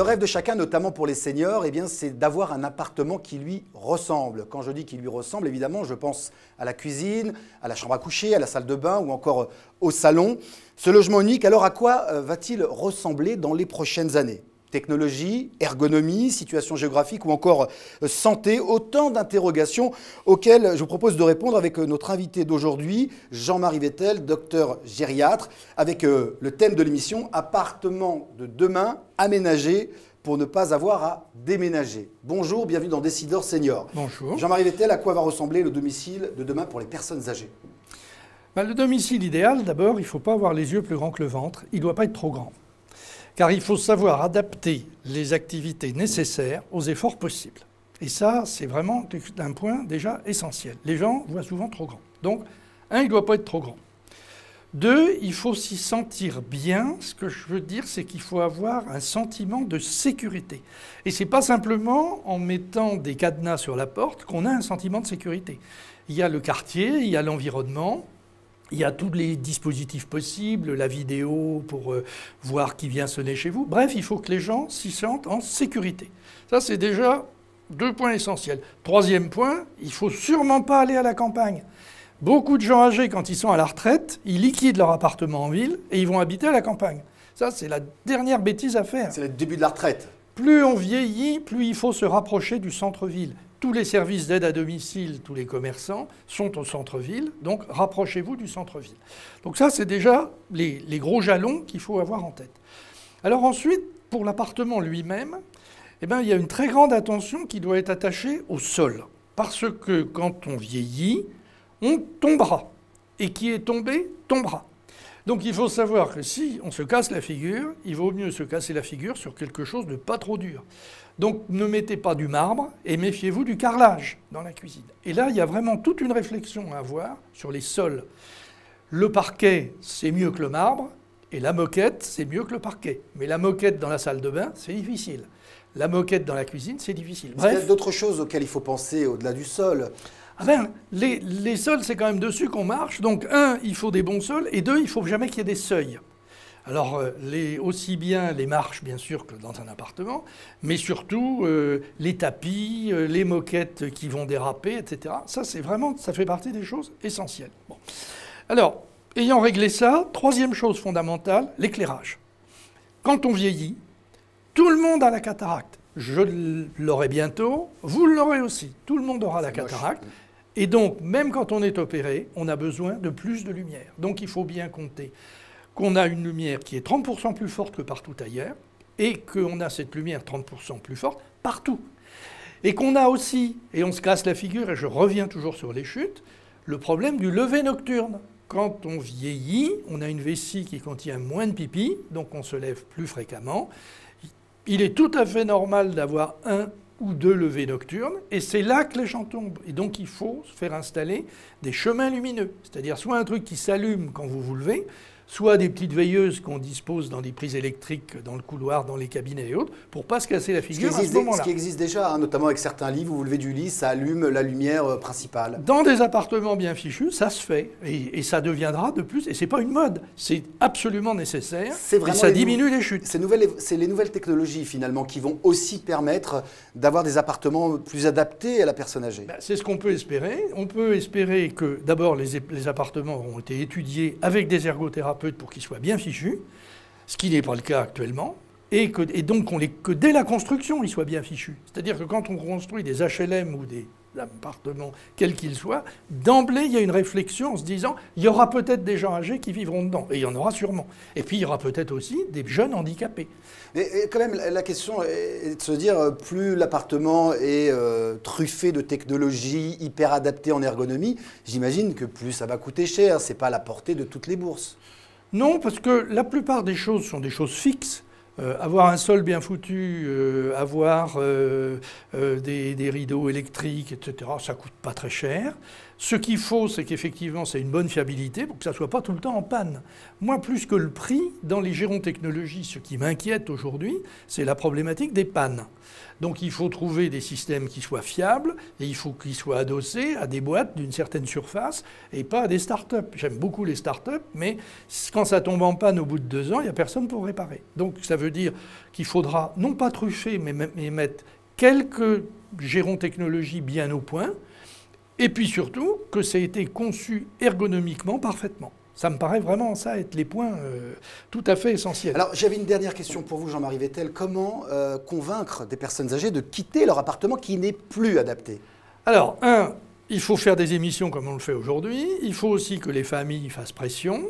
Le rêve de chacun, notamment pour les seniors, eh bien, c'est d'avoir un appartement qui lui ressemble. Quand je dis qui lui ressemble, évidemment, je pense à la cuisine, à la chambre à coucher, à la salle de bain ou encore au salon. Ce logement unique, alors à quoi va-t-il ressembler dans les prochaines années ? Technologie, ergonomie, situation géographique ou encore santé, autant d'interrogations auxquelles je vous propose de répondre avec notre invité d'aujourd'hui, Jean-Marie Vettel, docteur gériatre, avec le thème de l'émission « Appartement de demain aménagé pour ne pas avoir à déménager ». Bonjour, bienvenue dans Décideurs Seniors. Bonjour. Jean-Marie Vettel, à quoi va ressembler le domicile de demain pour les personnes âgées ? Le domicile idéal, d'abord, il ne faut pas avoir les yeux plus grands que le ventre, il ne doit pas être trop grand. Car il faut savoir adapter les activités nécessaires aux efforts possibles. Et ça, c'est vraiment un point déjà essentiel. Les gens voient souvent trop grand. Donc, il ne doit pas être trop grand. 2, il faut s'y sentir bien. Ce que je veux dire, c'est qu'il faut avoir un sentiment de sécurité. Et ce n'est pas simplement en mettant des cadenas sur la porte qu'on a un sentiment de sécurité. Il y a le quartier, il y a l'environnement. Il y a tous les dispositifs possibles, la vidéo pour voir qui vient sonner chez vous. Bref, il faut que les gens s'y sentent en sécurité. Ça, c'est déjà 2 points essentiels. 3e point, il ne faut sûrement pas aller à la campagne. Beaucoup de gens âgés, quand ils sont à la retraite, ils liquident leur appartement en ville et ils vont habiter à la campagne. Ça, c'est la dernière bêtise à faire. C'est le début de la retraite. Plus on vieillit, plus il faut se rapprocher du centre-ville. Tous les services d'aide à domicile, tous les commerçants sont au centre-ville, donc rapprochez-vous du centre-ville. Donc ça, c'est déjà les gros jalons qu'il faut avoir en tête. Alors ensuite, pour l'appartement lui-même, il y a une très grande attention qui doit être attachée au sol. Parce que quand on vieillit, on tombera. Et qui est tombé, tombera. Donc il faut savoir que si on se casse la figure, il vaut mieux se casser la figure sur quelque chose de pas trop dur. Donc ne mettez pas du marbre et méfiez-vous du carrelage dans la cuisine. Et là, il y a vraiment toute une réflexion à avoir sur les sols. Le parquet, c'est mieux que le marbre, et la moquette, c'est mieux que le parquet. Mais la moquette dans la salle de bain, c'est difficile. La moquette dans la cuisine, c'est difficile. Bref. Il y a d'autres choses auxquelles il faut penser au-delà du sol. Les sols, c'est quand même dessus qu'on marche. Donc, 1, il faut des bons sols, et 2, il ne faut jamais qu'il y ait des seuils. Alors, aussi bien les marches, bien sûr, que dans un appartement, mais surtout les tapis, les moquettes qui vont déraper, etc. Ça, ça fait partie des choses essentielles. Bon. Alors, ayant réglé ça, 3e chose fondamentale, l'éclairage. Quand on vieillit, tout le monde a la cataracte. Je l'aurai bientôt, vous l'aurez aussi. Tout le monde aura la cataracte. Et donc, même quand on est opéré, on a besoin de plus de lumière. Donc, il faut bien compter qu'on a une lumière qui est 30% plus forte que partout ailleurs, et qu'on a cette lumière 30% plus forte partout. Et qu'on a aussi, et on se casse la figure, et je reviens toujours sur les chutes, le problème du lever nocturne. Quand on vieillit, on a une vessie qui contient moins de pipi, donc on se lève plus fréquemment. Il est tout à fait normal d'avoir 1 ou 2 levées nocturnes, et c'est là que les gens tombent. Et donc il faut se faire installer des chemins lumineux, c'est-à-dire soit un truc qui s'allume quand vous vous levez, soit des petites veilleuses qu'on dispose dans des prises électriques, dans le couloir, dans les cabinets et autres, pour ne pas se casser la figure à ce moment-là. Ce qui existe déjà, notamment avec certains lits, vous vous levez du lit, ça allume la lumière principale. Dans des appartements bien fichus, ça se fait. Et ça deviendra de plus, et ce n'est pas une mode, c'est absolument nécessaire, et ça diminue les chutes. C'est les nouvelles technologies, finalement, qui vont aussi permettre d'avoir des appartements plus adaptés à la personne âgée. C'est ce qu'on peut espérer. On peut espérer que, d'abord, les appartements ont été étudiés avec des ergothérapeutes pour qu'ils soient bien fichus, ce qui n'est pas le cas actuellement, et donc que dès la construction, ils soient bien fichus. C'est-à-dire que quand on construit des HLM ou des appartements, quels qu'ils soient, d'emblée, il y a une réflexion en se disant il y aura peut-être des gens âgés qui vivront dedans, et il y en aura sûrement. Et puis, il y aura peut-être aussi des jeunes handicapés. Mais quand même, la question est de se dire, plus l'appartement est truffé de technologies hyper adaptées en ergonomie, j'imagine que plus ça va coûter cher, c'est pas à la portée de toutes les bourses. Non, parce que la plupart des choses sont des choses fixes. Avoir un sol bien foutu, avoir des rideaux électriques, etc., ça ne coûte pas très cher. Ce qu'il faut, c'est qu'effectivement, c'est une bonne fiabilité pour que ça ne soit pas tout le temps en panne. Moi, plus que le prix, dans les gérontechnologies, ce qui m'inquiète aujourd'hui, c'est la problématique des pannes. Donc il faut trouver des systèmes qui soient fiables et il faut qu'ils soient adossés à des boîtes d'une certaine surface et pas à des start-up. J'aime beaucoup les start-up, mais quand ça tombe en panne au bout de 2 ans, il n'y a personne pour réparer. Donc ça veut dire qu'il faudra non pas truffer, mais mettre quelques gérontechnologies bien au point. Et puis surtout, que ça ait été conçu ergonomiquement parfaitement. Ça me paraît vraiment ça être les points tout à fait essentiels. Alors j'avais une dernière question pour vous, Jean-Marie Vettel. Comment convaincre des personnes âgées de quitter leur appartement qui n'est plus adapté? Alors, il faut faire des émissions comme on le fait aujourd'hui. Il faut aussi que les familles fassent pression,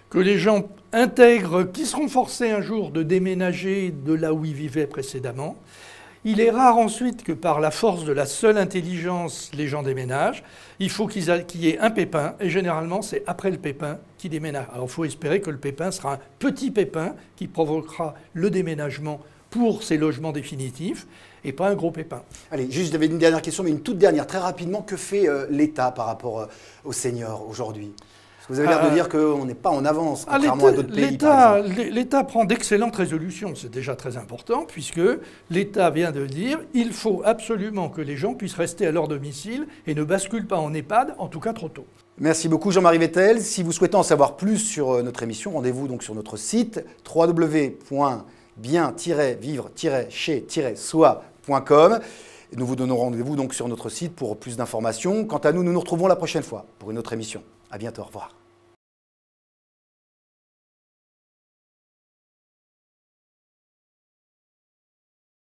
que les gens intègrent, qui seront forcés un jour de déménager de là où ils vivaient précédemment. Il est rare ensuite que par la force de la seule intelligence, les gens déménagent. Il faut qu'il y ait un pépin, et généralement, c'est après le pépin qui déménage. Alors il faut espérer que le pépin sera un petit pépin qui provoquera le déménagement pour ces logements définitifs, et pas un gros pépin. Allez, juste, j'avais une dernière question, mais une toute dernière, très rapidement. Que fait l'État par rapport aux seniors aujourd'hui? Parce que vous avez l'air de dire qu'on n'est pas en avance, contrairement à d'autres pays, par exemple. L'État prend d'excellentes résolutions, c'est déjà très important, puisque l'État vient de dire qu'il faut absolument que les gens puissent rester à leur domicile et ne basculent pas en EHPAD, en tout cas trop tôt. Merci beaucoup Jean-Marie Vettel. Si vous souhaitez en savoir plus sur notre émission, rendez-vous donc sur notre site www.bien-vivre-chez-soi.com. Nous vous donnons rendez-vous donc sur notre site pour plus d'informations. Quant à nous, nous nous retrouvons la prochaine fois pour une autre émission. À bientôt, au revoir.